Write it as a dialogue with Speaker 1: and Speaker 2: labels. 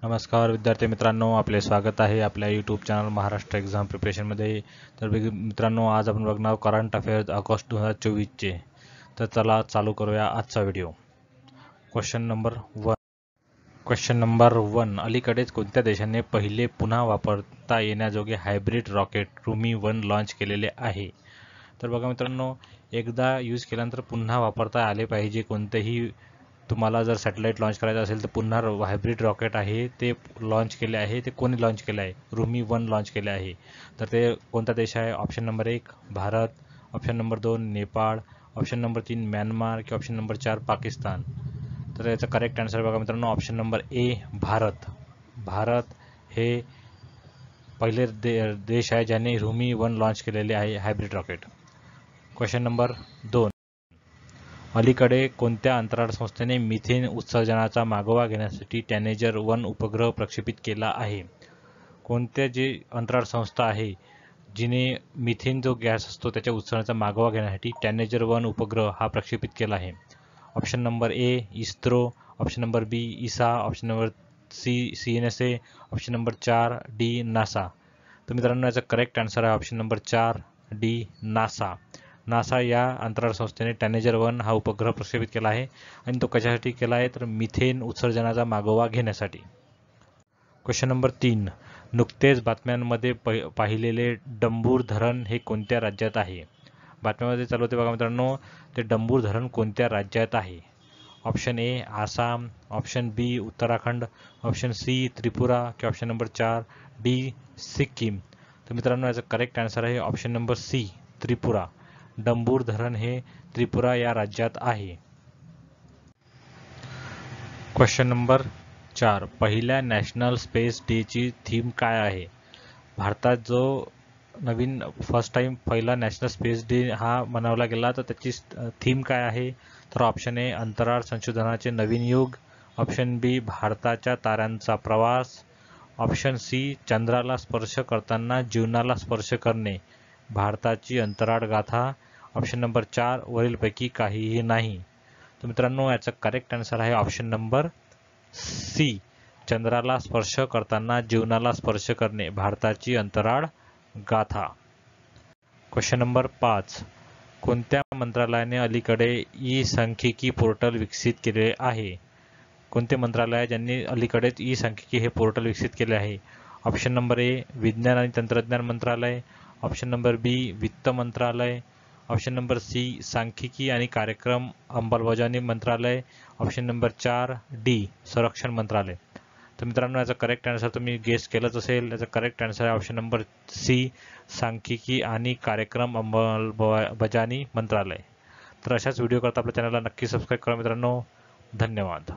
Speaker 1: नमस्कार विद्यार्थी मित्रांनो, आपले स्वागत आहे आपल्या यूट्यूब चॅनल महाराष्ट्र एक्झाम प्रिपरेशनमध्ये. तर मित्रांनो, आज आपण बघणार करंट अफेअर्स ऑगस्ट 2024चे. तर चला चालू करूया आजचा व्हिडिओ. Question number 1. अलीकडेच कोणत्या देशाने पहिले पुन्हा वापरता येण्याजोगे हायब्रिड रॉकेट रुमी-1 लॉन्च केलेले आहे? तर बघा मित्रांनो, एकदा यूज केल्यानंतर पुन्हा वापरता आले पाहिजे. कोणतेही तुम्हाला जर सॅटेलाइट लॉन्च करायचं असेल तर पुन्हा हायब्रिड रॉकेट आहे ते लॉन्च केले आहे. ते कोणी लॉन्च केले आहे? रुमी-1 लॉन्च केले आहे. तर ते कोणता देश आहे? Option number 1 Bharat, option number 2 Nepal, option number 3 Myanmar की ऑप्शन नंबर 4 पाकिस्तान. तर याचा करेक्ट आन्सर बघा मित्रांनो, ऑप्शन नंबर ए भारत. भारत हे पहिले देश आहे ज्याने रुमी-1 लॉन्च केलेले आहे हायब्रिड रॉकेट. Question number 2. अलीकडे कोणत्या अंतराळ संस्थेने मिथेन उत्सर्जनाचा मागोवा घेण्यासाठी टॅनेजर-1 उपग्रह प्रक्षेपित केला आहे? कोणत्या जी अंतराळ संस्था आहे जिने मिथेन जो गॅस असतो त्याच्या उत्सर्जनाचा मागोवा घेण्यासाठी टॅनेजर-1 उपग्रह हा प्रक्षेपित केला आहे? Option number A ISRO, option number B ESA, option number C CNSA, option number 4 D NASA. तर मित्रांनो, याचा करेक्ट आन्सर आहे option number 4 D NASA. NASA या अंतराळ संस्थेने टॅनेजर-1 हा उपग्रह प्रक्षेपित केला आहे आणि तो कशासाठी केला आहे? तर मिथेन उत्सर्जनाचा मागोवा घेण्यासाठी. Question number 3. नुकतेच बातम्यांमध्ये पाहिलेले डंबूर धरण हे कोणत्या राज्यात आहे? बातम्यामध्ये चालू होते बघा मित्रांनो, ते डंबूर धरण कोणत्या राज्यात आहे? Option A Assam, option B Uttarakhand, option C Tripura की ऑप्शन नंबर 4 डी सिक्कीम. तर मित्रांनो, याचा करेक्ट आन्सर आहे option number C Tripura. Dumbur धरण हे त्रिपुरा या राज्यात आहे. Question number 4. पहिल्या नॅशनल स्पेस डेची थीम काय आहे? भारतात जो नवीन फर्स्ट टाइम पहिला नॅशनल स्पेस डे हा मनवला गेला, तर त्याची थीम काय आहे? तर ऑप्शन ए अंतराळ संशोधनाचे नवीन युग, ऑप्शन बी भारताच्या ताऱ्यांचा प्रवास, ऑप्शन सी चंद्राला स्पर्श करताना जीवनाला स्पर्श करणे, भारताची अंतराळ गाथा, ऑप्शन नंबर 4 वरीलपैकी काहीही नाही. तर मित्रांनो, याचा करेक्ट आन्सर आहे ऑप्शन नंबर सी चंद्राला स्पर्श करताना जीवनाला स्पर्श करणे, भारताची अंतराळ गाथा. Question number 5. कोणत्या मंत्रालयाने अलीकडे ई-सांख्यिकी पोर्टल विकसित केले आहे? कोणते मंत्रालय आहे ज्यांनी अलीकडेच ई-सांख्यिकी हे पोर्टल विकसित केले आहे? ऑप्शन नंबर ए विज्ञान आणि तंत्रज्ञान मंत्रालय, ऑप्शन नंबर बी वित्त मंत्रालय, ऑप्शन नंबर सी सांख्यिकी आणि कार्यक्रम अंमलबजावणी मंत्रालय, ऑप्शन नंबर 4 डी संरक्षण मंत्रालय. तर मित्रांनो, याचा करेक्ट आन्सर तुम्ही गेस केलंच असेल. याचा करेक्ट आन्सर आहे ऑप्शन नंबर सी सांख्यिकी आणि कार्यक्रम अंमलबजावणी मंत्रालय. तर अशाच व्हिडिओ करता आपल्या चॅनलला नक्की सबस्क्राईब करा मित्रांनो. धन्यवाद.